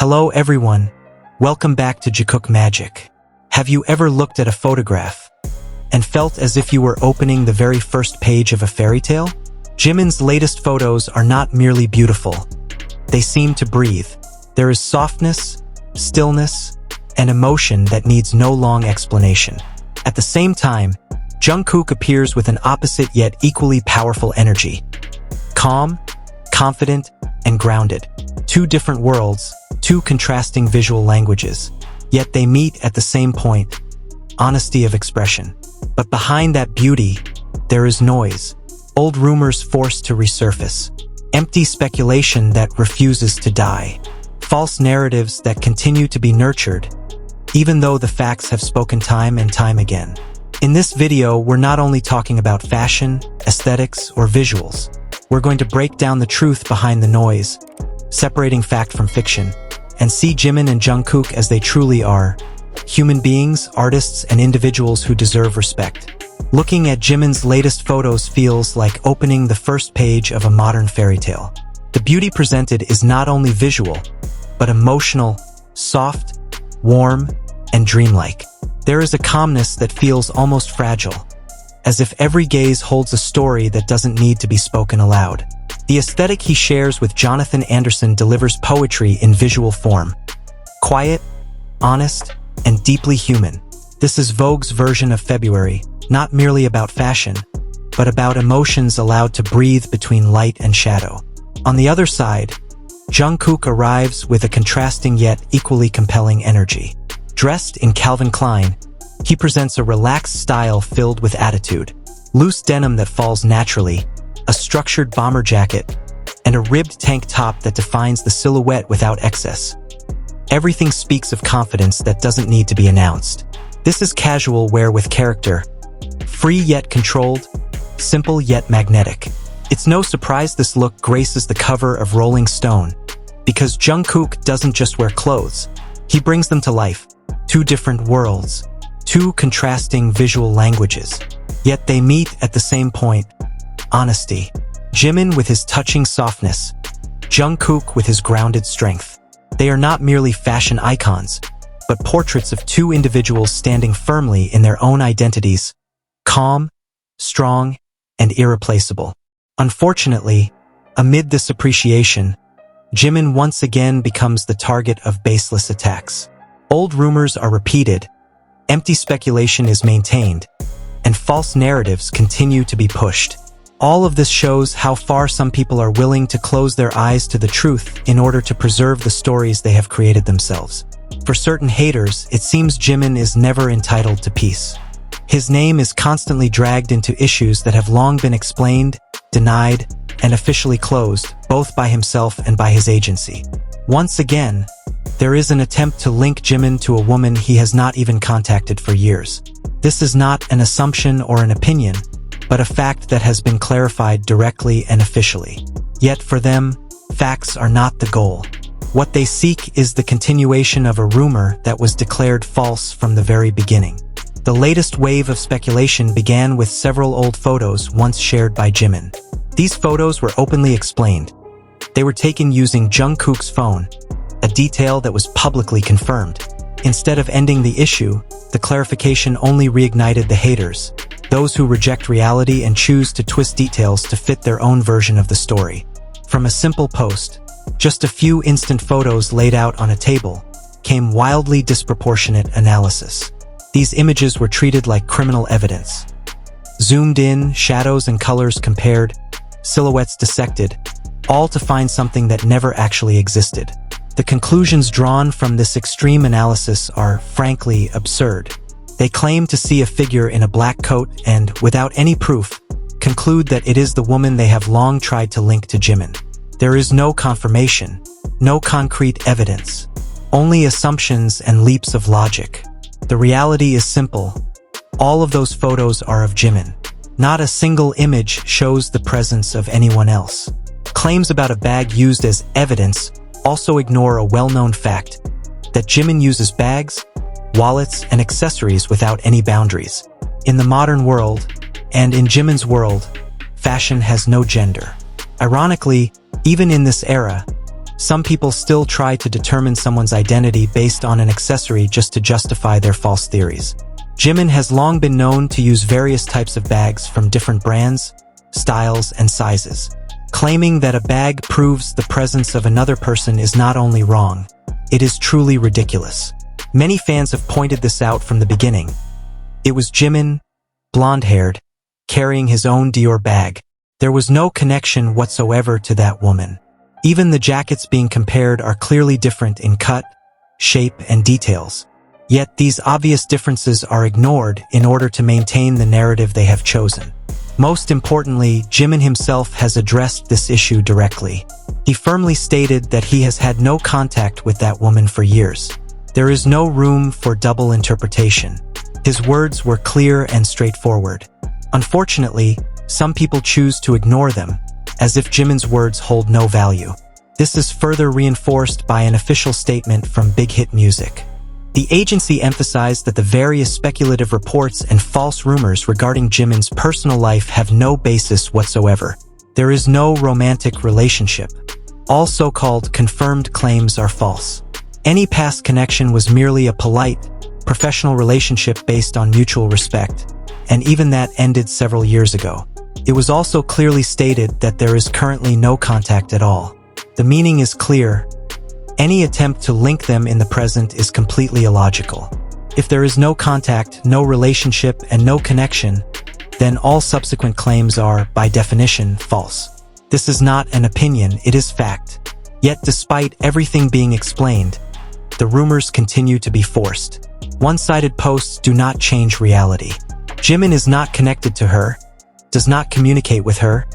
Hello everyone, welcome back to Jikook Magic. Have you ever looked at a photograph and felt as if you were opening the very first page of a fairy tale? Jimin's latest photos are not merely beautiful. They seem to breathe. There is softness, stillness, and emotion that needs no long explanation. At the same time, Jungkook appears with an opposite yet equally powerful energy. Calm, confident, and grounded. Two different worlds, two contrasting visual languages. Yet they meet at the same point, honesty of expression. But behind that beauty, there is noise. Old rumors forced to resurface. Empty speculation that refuses to die. False narratives that continue to be nurtured, even though the facts have spoken time and time again. In this video, we're not only talking about fashion, aesthetics, or visuals. We're going to break down the truth behind the noise, separating fact from fiction, and see Jimin and Jungkook as they truly are, human beings, artists, and individuals who deserve respect. Looking at Jimin's latest photos feels like opening the first page of a modern fairy tale. The beauty presented is not only visual, but emotional, soft, warm, and dreamlike. There is a calmness that feels almost fragile, as if every gaze holds a story that doesn't need to be spoken aloud. The aesthetic he shares with Jonathan Anderson delivers poetry in visual form. Quiet, honest, and deeply human. This is Vogue's version of February, not merely about fashion, but about emotions allowed to breathe between light and shadow. On the other side, Jungkook arrives with a contrasting yet equally compelling energy. Dressed in Calvin Klein, he presents a relaxed style filled with attitude. Loose denim that falls naturally, a structured bomber jacket, and a ribbed tank top that defines the silhouette without excess. Everything speaks of confidence that doesn't need to be announced. This is casual wear with character, free yet controlled, simple yet magnetic. It's no surprise this look graces the cover of Rolling Stone, because Jungkook doesn't just wear clothes, he brings them to life. Two different worlds, two contrasting visual languages, yet they meet at the same point, honesty. Jimin with his touching softness, Jungkook with his grounded strength. They are not merely fashion icons, but portraits of two individuals standing firmly in their own identities, calm, strong, and irreplaceable. Unfortunately, amid this appreciation, Jimin once again becomes the target of baseless attacks. Old rumors are repeated, empty speculation is maintained, and false narratives continue to be pushed. All of this shows how far some people are willing to close their eyes to the truth in order to preserve the stories they have created themselves. For certain haters, it seems Jimin is never entitled to peace. His name is constantly dragged into issues that have long been explained, denied, and officially closed, both by himself and by his agency. Once again, there is an attempt to link Jimin to a woman he has not even contacted for years. This is not an assumption or an opinion, but a fact that has been clarified directly and officially. Yet for them, facts are not the goal. What they seek is the continuation of a rumor that was declared false from the very beginning. The latest wave of speculation began with several old photos once shared by Jimin. These photos were openly explained. They were taken using Jungkook's phone, a detail that was publicly confirmed. Instead of ending the issue, the clarification only reignited the haters, those who reject reality and choose to twist details to fit their own version of the story. From a simple post, just a few instant photos laid out on a table, came wildly disproportionate analysis. These images were treated like criminal evidence. Zoomed in, shadows and colors compared, silhouettes dissected, all to find something that never actually existed. The conclusions drawn from this extreme analysis are, frankly, absurd. They claim to see a figure in a black coat and, without any proof, conclude that it is the woman they have long tried to link to Jimin. There is no confirmation, no concrete evidence, only assumptions and leaps of logic. The reality is simple. All of those photos are of Jimin. Not a single image shows the presence of anyone else. Claims about a bag used as evidence also ignore a well-known fact that Jimin uses bags, wallets, and accessories without any boundaries. In the modern world, and in Jimin's world, fashion has no gender. Ironically, even in this era, Some people still try to determine someone's identity based on an accessory just to justify their false theories. Jimin has long been known to use various types of bags from different brands, styles, and sizes. Claiming that a bag proves the presence of another person is not only wrong, it is truly ridiculous. Many fans have pointed this out from the beginning. It was Jimin, blonde-haired, carrying his own Dior bag. There was no connection whatsoever to that woman. Even the jackets being compared are clearly different in cut, shape, and details. Yet these obvious differences are ignored in order to maintain the narrative they have chosen. Most importantly, Jimin himself has addressed this issue directly. He firmly stated that he has had no contact with that woman for years. There is no room for double interpretation. His words were clear and straightforward. Unfortunately, some people choose to ignore them, as if Jimin's words hold no value. This is further reinforced by an official statement from Big Hit Music. The agency emphasized that the various speculative reports and false rumors regarding Jimin's personal life have no basis whatsoever. There is no romantic relationship. All so-called confirmed claims are false. Any past connection was merely a polite, professional relationship based on mutual respect, and even that ended several years ago. It was also clearly stated that there is currently no contact at all. The meaning is clear. Any attempt to link them in the present is completely illogical. If there is no contact, no relationship, and no connection, then all subsequent claims are, by definition, false. This is not an opinion, it is fact. Yet despite everything being explained, the rumors continue to be forced. One-sided posts do not change reality. Jimin is not connected to her, does not communicate with her,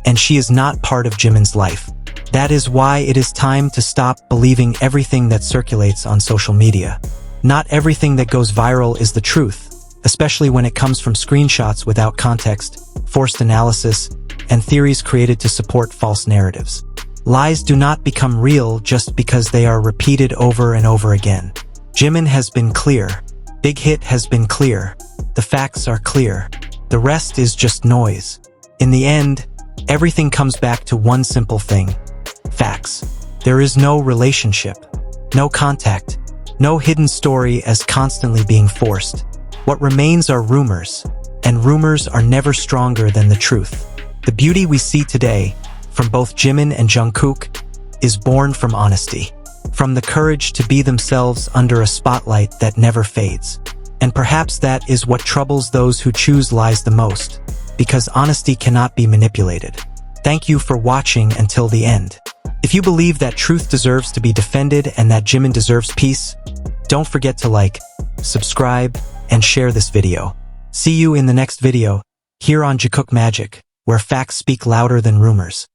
and she is not part of Jimin's life. That is why it is time to stop believing everything that circulates on social media. Not everything that goes viral is the truth, especially when it comes from screenshots without context, forced analysis, and theories created to support false narratives. Lies do not become real just because they are repeated over and over again. Jimin has been clear. Big Hit has been clear. The facts are clear. The rest is just noise. In the end, everything comes back to one simple thing. Facts. There is no relationship, no contact, no hidden story as constantly being forced. What remains are rumors, and rumors are never stronger than the truth. The beauty we see today, from both Jimin and Jungkook, is born from honesty, from the courage to be themselves under a spotlight that never fades. And perhaps that is what troubles those who choose lies the most, because honesty cannot be manipulated. Thank you for watching until the end. If you believe that truth deserves to be defended and that Jimin deserves peace, don't forget to like, subscribe, and share this video. See you in the next video, here on Jikook Magic, where facts speak louder than rumors.